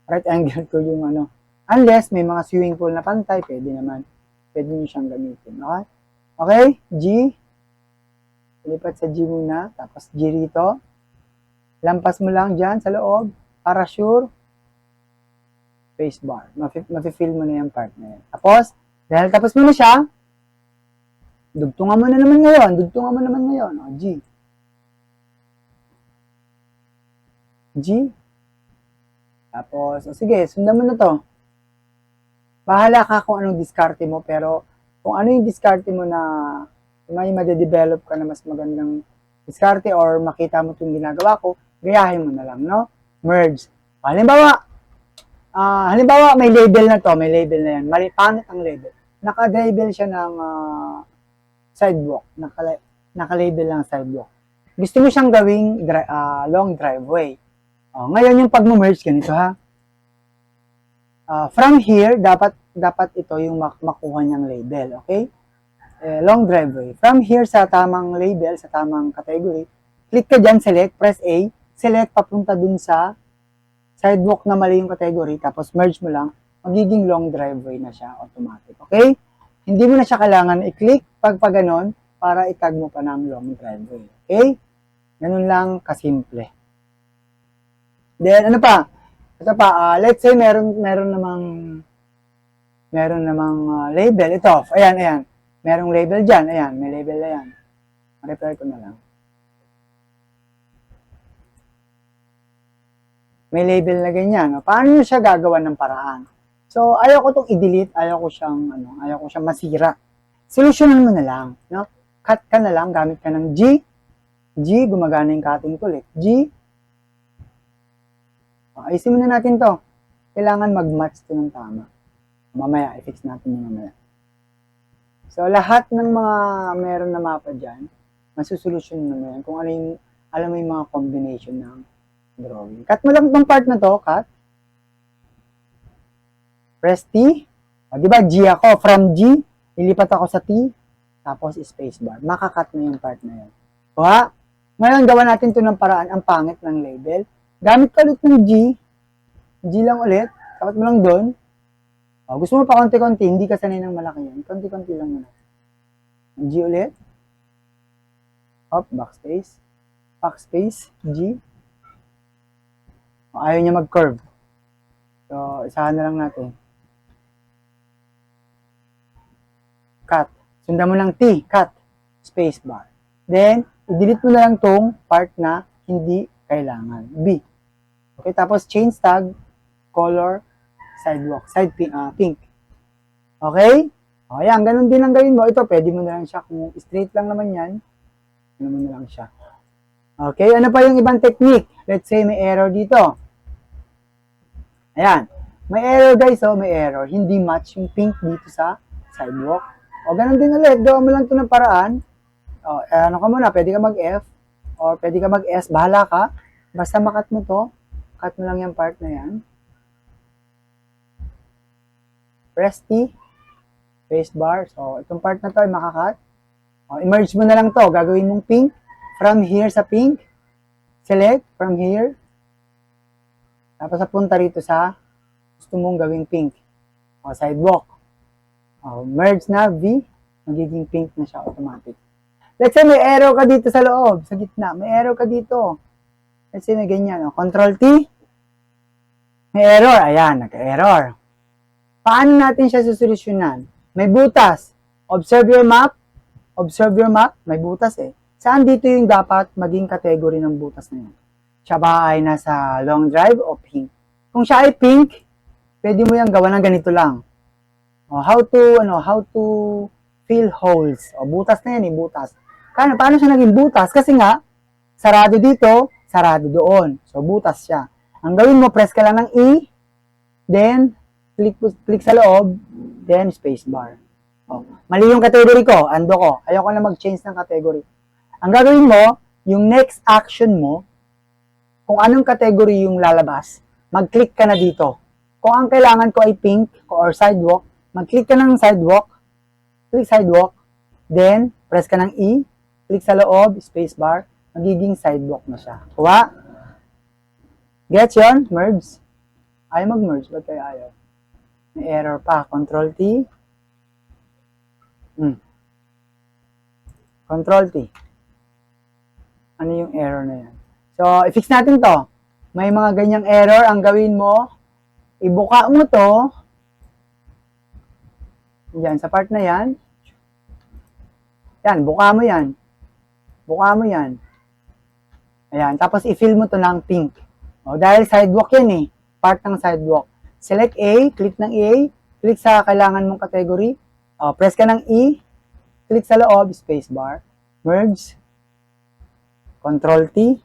Right angle ko yung ano. Unless may mga swimming pool na pantay, pwede naman. Pwede nyo siyang gamitin. Okay? Okay? G. Lipat sa G muna. Tapos G rito. Lampas mo lang dyan sa loob. Para sure. Spacebar. Mafe-fill mo na yung part na yan. Tapos, dahil tapos mo na siya, dugtungan mo naman ngayon. G. G. Tapos, sige, sundan mo na to. Bahala ka kung anong diskarte mo, pero kung ano yung diskarte mo na may madedevelop ka na mas magandang diskarte or makita mo itong ginagawa ko, gayahin mo na lang, no? Merge. Halimbawa, may label na to, yan. Pangit ang label. Naka-label siya ng sidewalk. Naka-label lang sidewalk. Gusto mo siyang gawing long driveway. Ngayon yung pag-merge ganito ha. From here, dapat ito yung makuha niyang label, okay? Long driveway. From here sa tamang label, sa tamang category, click ka dyan, select, press A, select papunta dun sa sidewalk na mali yung category, tapos merge mo lang, magiging long driveway na siya automatic, okay? Hindi mo na siya kailangan i-click pag ganon para itag mo pa ng long driveway, okay? Ganun lang kasimple. Then, ano pa? Ito pa, let's say meron namang label. Ito, ayan. Merong label dyan. Ayan, may label na yan. Ma-repair ko na lang. May label na ganyan. Paano nyo siya gagawa ng paraan? So, ayaw ko itong i-delete. Ayaw ko siyang masira. Solusyonan mo na lang. No? Cut ka na lang. Gamit ka ng G. G, gumagana yung cutting tool. G. Ayusin muna natin to. Kailangan mag-match to ng tama. Mamaya, i-fix natin yung mamaya. So, lahat ng mga meron na mapa dyan, masusolusyon mo yan. Kung ano yung, alam mo yung mga combination ng drawing. Cut mo lang itong part na to, cut. Press T. Di ba, G ako. From G, ilipat ako sa T, tapos spacebar. Makakat na yung part na yan. So, ngayon, gawa natin to ng paraan, ang pangit ng label. Gamit ka ulit ng G. G lang ulit. Kapat mo lang doon. Gusto mo pa konti-konti, hindi ka sanay ng malaki yan. Konti-konti lang muna. G ulit. Backspace. G. Ayaw niya mag-curve. So, isahan na lang natin. Cut. Sundan mo ng T. Cut. Spacebar. Then, i-delete mo na lang tong part na hindi kailangan. B. Okay, tapos change tag, color, sidewalk, pink. Okay? Ayan, ganun din ang gawin mo. Ito, pwede mo na lang siya. Kung straight lang naman yan, ano mo na lang siya. Okay, ano pa yung ibang technique? Let's say may error dito. Ayan. May error guys, may error. Hindi match yung pink dito sa sidewalk. Ganun din ulit. Gawa mo lang ito ng paraan. Ano ka muna, pwede ka mag-F, or pwede ka mag-S, bahala ka. Basta makat mo to, cut mo lang yung part na yan. Press T, spacebar. So, itong part na to ay makakat. Emerge mo na lang to, gagawin mong pink. From here sa pink, select from here. Tapos punta rito sa gusto mong gawing pink. Sidewalk. Merge na, V, magiging pink na siya automatic. Let's say may arrow ka dito sa loob, sa gitna. May arrow ka dito. Let's say may ganyan. Control T. May error. Ayan, nagka-error. Paano natin siya susolusyonan? May butas. Observe your map. Observe your map. May butas eh. Saan dito yung dapat maging category ng butas na yun? Siya ba ay nasa long drive o pink? Kung siya ay pink, pwede mo yung gawa ng ganito lang. How to fill holes. Butas na yan eh, butas. Paano siya naging butas? Kasi nga, sarado dito, sarado doon. So, butas siya. Ang gawin mo, press ka lang ng E, then, click sa loob, then, spacebar. Mali yung category ko, ando ko. Ayoko na mag-change ng category. Ang gagawin mo, yung next action mo, kung anong category yung lalabas, mag-click ka na dito. Kung ang kailangan ko ay pink or sidewalk, mag-click ka ng sidewalk, click sidewalk, then, press ka ng E, click sa loob, spacebar, magiging sidewalk na siya. Kuha? Gets yun? Merge? Ayaw mag-merge. Ba't kayo ayaw? May error pa. Control T. Control T. Ano yung error na yan? So, i-fix natin to. May mga ganyang error. Ang gawin mo, ibuka mo to. Yan, sa part na yan. Yan, buka mo yan. Buka mo yan. Ayan, tapos i-fill mo to ng pink. Dahil sidewalk yan eh. Part ng sidewalk. Select A, click ng A, click sa kailangan mong category. Press ka ng E, click sa loob, spacebar, merge, Control T.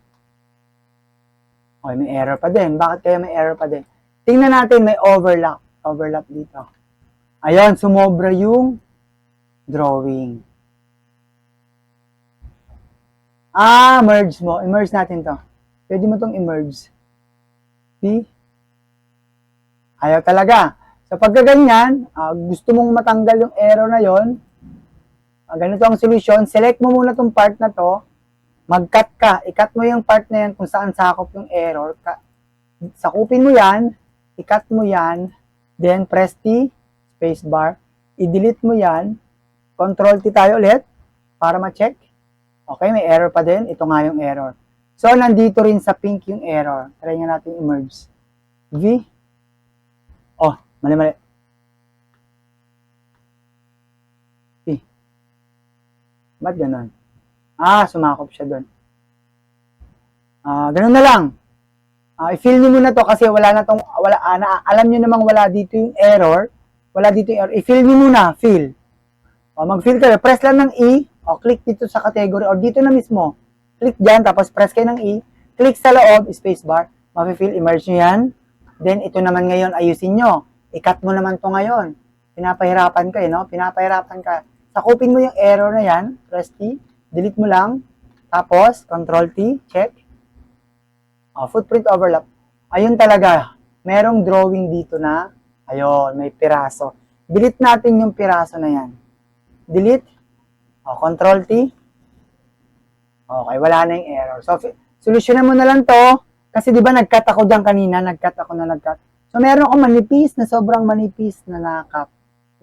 May error pa din. Bakit kaya may error pa din? Tingnan natin, may overlap. Overlap dito. Ayan, sumobra yung drawing. Merge mo. Immerse natin to. Pwede mo tong immerse. See? Ayaw talaga. So, pagkaganyan, gusto mong matanggal yung error na yon, ganito ang solusyon. Select mo muna tong part na to. Mag-cut ka. I-cut mo yung part na yan kung saan sakop yung error. Sakupin mo yan. I-cut mo yan. Then, press T, spacebar. I-delete mo yan. Control T tayo ulit para ma-check. Okay, may error pa din. Ito nga yung error. So, nandito rin sa pink yung error. Try nga natin i-merge. V. Mali. V. Ba't ganun? Sumakop siya doon. Ganun na lang. I-fill nyo muna to kasi alam nyo namang wala dito yung error. Wala dito yung error. I-fill nyo muna. Fill. Mag-fill kayo. Press lang ng E. Click dito sa category or dito na mismo. Click dyan, tapos press kayo ng E. Click sa loob, spacebar. Mafe-fill, immerse nyo yan. Then, ito naman ngayon, ayusin nyo. I-cut mo naman to ngayon. Pinapahirapan ka, no? Pinapahirapan ka. Sakupin mo yung error na yan. Press T. Delete mo lang. Tapos, Control T. Check. Footprint overlap. Ayun talaga. Merong drawing dito na, ayun, may piraso. Delete natin yung piraso na yan. Delete. Control T. Okay, wala na yung error. So, solusyonan mo na lang to. Kasi di ba nag-cut ako dyan kanina, nag-cut. So, meron ako manipis na sobrang manipis na nakap.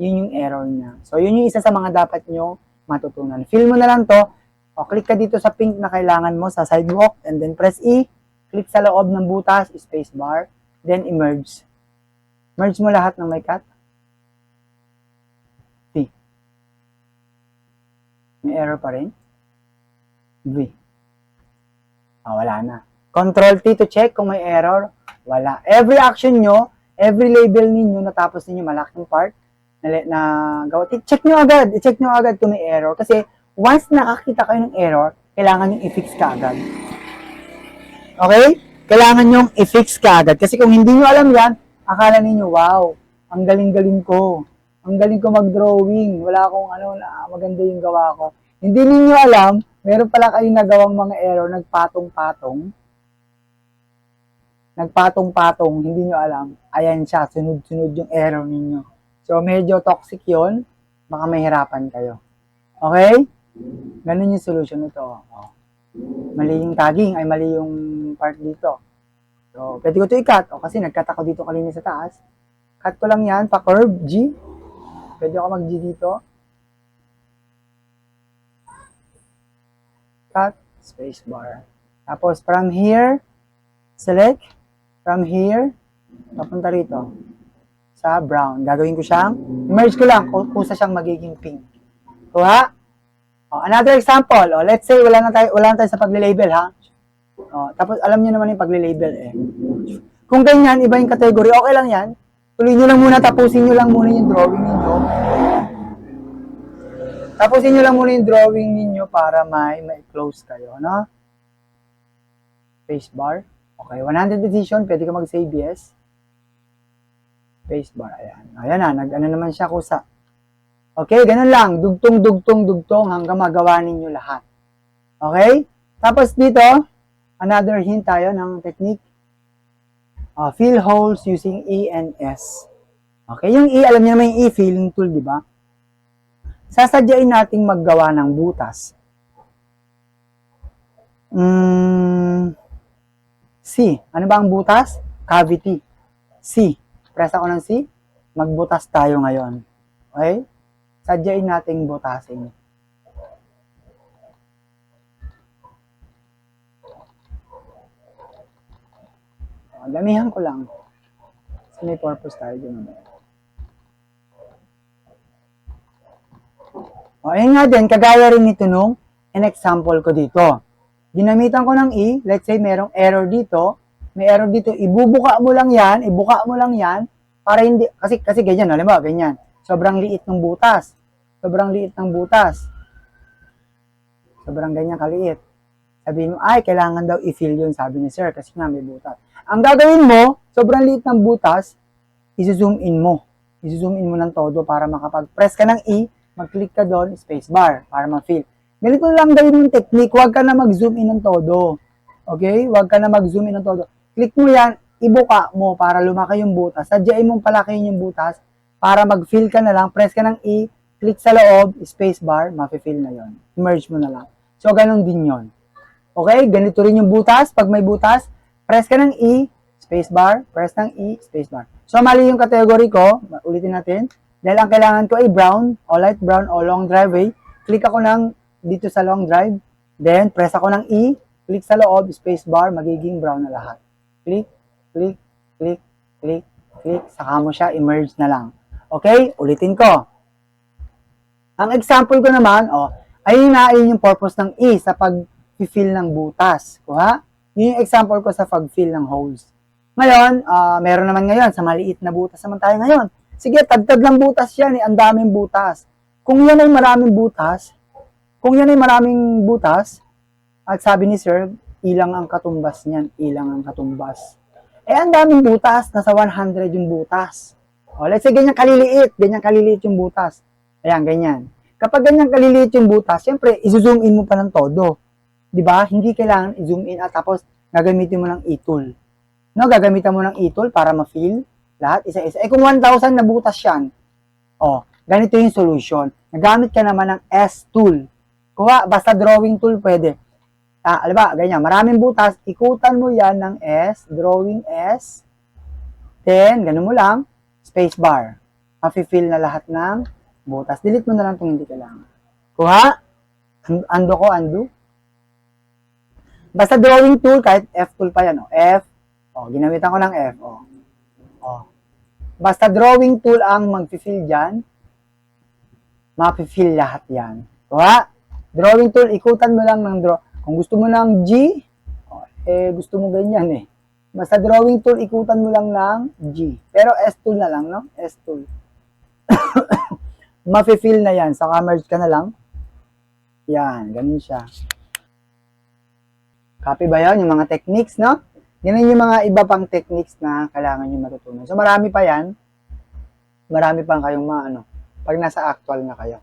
Yun yung error niya. So, yun yung isa sa mga dapat nyo matutunan. Fill mo na lang to. Click ka dito sa pink na kailangan mo sa sidewalk and then press E. Click sa loob ng butas, spacebar, then immerse. Merge mo lahat ng may cut. T. May error pa rin. V. Wala na. Control T to check kung may error. Wala. Every action nyo, every label ninyo, natapos ninyo malaking part na gawa. Check nyo agad. I-check nyo agad kung may error. Kasi once nakakita kayo ng error, kailangan nyo i-fix ka agad. Okay? Kailangan nyo i-fix ka agad. Kasi kung hindi nyo alam yan, akala ninyo, wow, ang galing-galing ko. Ang galing ko mag-drawing. Wala akong maganda yung gawa ko. Hindi ninyo alam, meron pala kayong nagawang mga error, nagpatong-patong, hindi nyo alam. Ayan siya, sunod-sunod yung error ninyo. So, medyo toxic yon, baka mahirapan kayo. Okay? Ganun yung solution nito. Oh. Mali yung tagging, ay mali yung part dito. So, pwede ko ito i-cut. Kasi nag-cut ako dito kanina sa taas. Cut ko lang yan, pa-curve, G. Pwede ako mag-G dito. Cut, spacebar. Tapos, from here, select. From here, papunta rito. Sa brown. Gagawin ko siyang, merge ko lang, kusa siyang magiging pink. Kuha. Another example. Let's say, wala na tayo sa pagle-label, ha? Tapos, alam niyo naman yung pagle-label, eh. Kung ganyan, iba yung category, okay lang yan. Tuloy nyo lang muna, tapusin nyo lang muna yung drawing ninyo. Tapusin nyo lang muna yung drawing ninyo para may close kayo, no? Spacebar. Okay, 100 decision, pwede ka mag-save yes. Spacebar, ayan. Ayan na, nag-ano naman siya kusa. Okay, ganun lang. Dugtong hanggang magawa ninyo lahat. Okay? Tapos dito, another hint tayo ng technique. Fill holes using E and S. Okay, yung E, alam niyo naman yung E, filling tool, di ba? Sasadyain nating maggawa ng butas. C. Ano ba ang butas? Cavity. C. Press ako ng C. Magbutas tayo ngayon. Okay? Sadyain nating butasin. Damihan ko lang. Kasi may purpose tayo dun. Ayun nga din, kagaya rin nito nung in-example ko dito. Ginamitan ko ng E, let's say merong error dito, may error dito, ibuka mo lang yan, para hindi, kasi ganyan, alam mo, ganyan. Sobrang liit ng butas. Sobrang ganyan kaliit. Sabihin mo, ay, kailangan daw i-fill yun, sabi ni sir, kasi nga may butas. Ang gagawin mo, sobrang liit ng butas, i-zoom in mo. I-zoom in mo ng todo para makapag-press ka ng E, mag-click ka doon, spacebar, para ma-fill. Ganito lang gawin mong technique, huwag ka na mag-zoom in ng todo. Okay? Huwag ka na mag-zoom in ng todo. Click mo yan, ibuka mo para lumaki yung butas. Sadyain mong palakihin yung butas para mag-fill ka na lang, press ka ng E, click sa loob, spacebar, ma-fill na yon. Merge mo na lang. So, ganun din yon. Okay? Ganito rin yung butas. Pag may butas, press ka ng E, spacebar, press ng E, spacebar. So, mali yung category ko. Ulitin natin. Dahil ang kailangan ko ay brown, o light brown, o long driveway. Click ako ng dito sa long drive. Then, press ako ng E, click sa loob, spacebar, magiging brown na lahat. Click, click, click, click, click. Saka mo siya, emerge na lang. Okay? Ulitin ko. Ang example ko naman, ayun yung purpose ng E sa pag-fill ng butas. Kuha? Yun yung example ko sa pag-fill ng holes. Ngayon, meron naman ngayon, sa maliit na butas naman tayo ngayon. Sige, tagtad lang butas yan, ang daming butas. Kung yan ay maraming butas, at sabi ni sir, ilang ang katumbas niyan, ang daming butas, nasa 100 yung butas. Let's say, ganyan kaliliit yung butas. Ayan, ganyan. Kapag ganyan kaliliit yung butas, syempre, i-zoom in mo pa ng todo. Diba? Hindi kailangan i-zoom in at tapos gagamitin mo ng e-tool. No, gagamitan mo ng e-tool para ma-fill lahat, isa-isa. Kung 1,000 na butas yan, ganito yung solution. Nagamit ka naman ng S-tool. Kuha, basta drawing tool pwede. Alam ba, ganyan, maraming butas, ikutan mo yan ng S, drawing S, then, ganun mo lang, spacebar. Ma-fill na lahat ng butas. Delete mo na lang itong hindi kailangan. Kuha, undo. Basta drawing tool, kahit F tool pa yan, F, ginamitan ko ng F, Basta drawing tool ang mag-fill dyan, ma-fill lahat yan. Kuha, drawing tool, ikutan mo lang ng draw. Kung gusto mo ng G, gusto mo ganyan eh. Basta drawing tool, ikutan mo lang ng G. Pero S tool na lang, no? S tool. Ma-fill na yan. Saka merge ka na lang. Yan, ganun siya. Copy ba yun? Yung mga techniques, no? Yan yung mga iba pang techniques na kailangan nyo matutunan. So, marami pa yan. Marami pang kayong pag nasa actual na kayo.